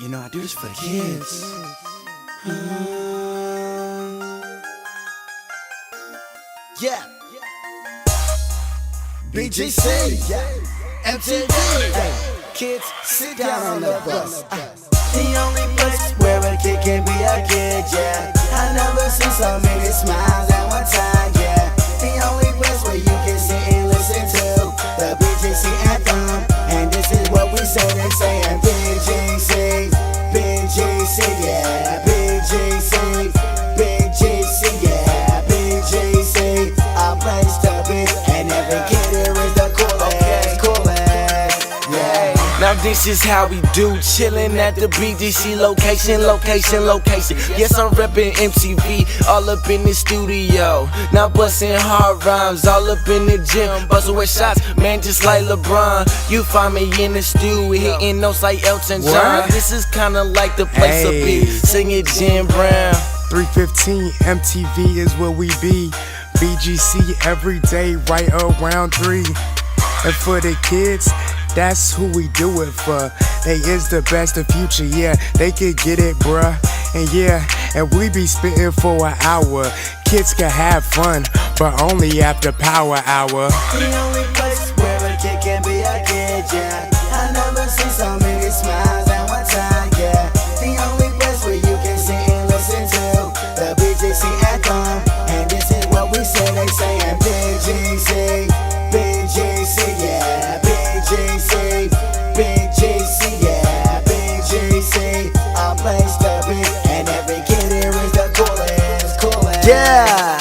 You know, I do this for the kids. Yeah. BGC, MTV. Kids, sit down on the bus. The only place where a kid can be a kid, yeah. I never seen so many smiles at one time, yeah. The only place where you can sit and listen to the BGC anthem. And this is what we say, they saying BGC, BGC, yeah. BGC, BGC, yeah. BGC, a place to be. And every kid here is the coolest, coolest, yeah. Now this is how we do, chillin' at the BGC location. Yes, I'm reppin' MTV, all up in the studio. Now bustin' hard rhymes, all up in the gym. Bustin' with shots, man, just like LeBron. You find me in the stew, hitting notes like Elton John. This is kinda like the place to be, singing Jim Brown. 315 MTV is where we be. BGC every day, right around 3. And for the kids, that's who we do it for. They is the best of future, yeah, they could get it, bruh. And yeah, and we be spittin' for an hour. Kids can have fun, but only after power hour. The only place where a kid can be a kid, yeah. I never seen so many smiles at one time, yeah. The only place where you can sit and listen to the BGC anthem. And this is what we say, they sayin' BGC, BGC, yeah. BGC, BGC, yeah. BGC, a place to be. And every kid here is the coolest, coolest. Yeah.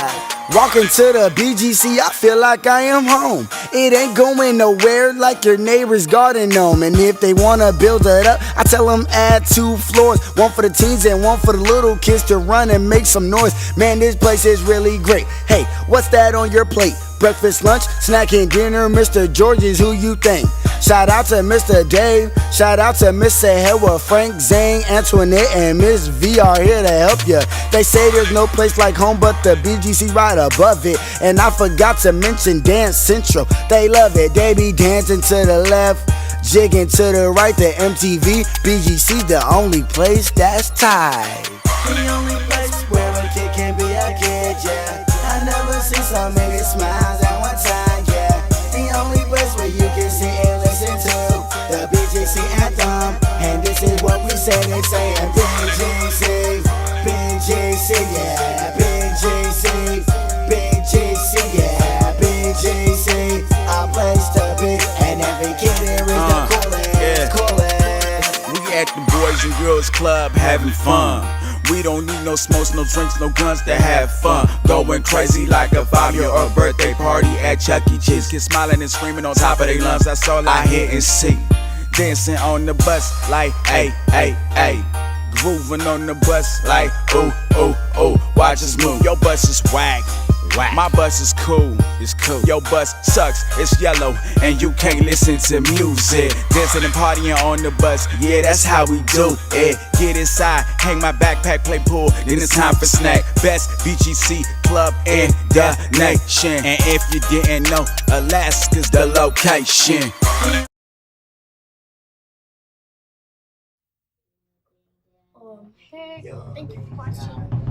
Walking to the BGC, I feel like I am home. It ain't going nowhere like your neighbor's garden gnome. And if they wanna build it up, I tell them add 2 floors. One for the teens and one for the little kids to run and make some noise. Man, this place is really great. Hey, what's that on your plate? Breakfast, lunch, snack, and dinner. Mr. George is who you think. Shout out to Mr. Dave. Shout out to Miss Sahara, Frank, Zane, Antoinette, and Miss V are here to help you. They say there's no place like home but the BGC right above it. And I forgot to mention Dance Central. They love it. They be dancing to the left, jigging to the right. The MTV, BGC, the only place that's tight. The only place where a kid can be a kid, yeah. I never seen so many smiles at one time, yeah. The only place where you can sit and listen to the BGC anthem. And this is what we say, they sayin' BGC, BGC, yeah. BGC, BGC, yeah. BGC, a place to be. And every kid here is the coolest, coolest. We at the Boys and Girls Club having fun. We don't need no smokes, no drinks, no guns to have fun. Going crazy like a 5-year-old birthday party at Chuck E. Cheese. Kids smiling and screaming on top of their lungs, that's all I hear and see. Dancing on the bus like ay, ay, ay. Grooving on the bus like ooh, ooh, ooh. Watch us move, your bus is whack. My bus is cool, it's cool. Your bus sucks, it's yellow, and you can't listen to music. Dancing and partying on the bus, yeah, that's how we do it. Get inside, hang my backpack, play pool, then it's time for snack. Best BGC club in the nation. And if you didn't know, Alaska's the location. Hey, thank you for watching.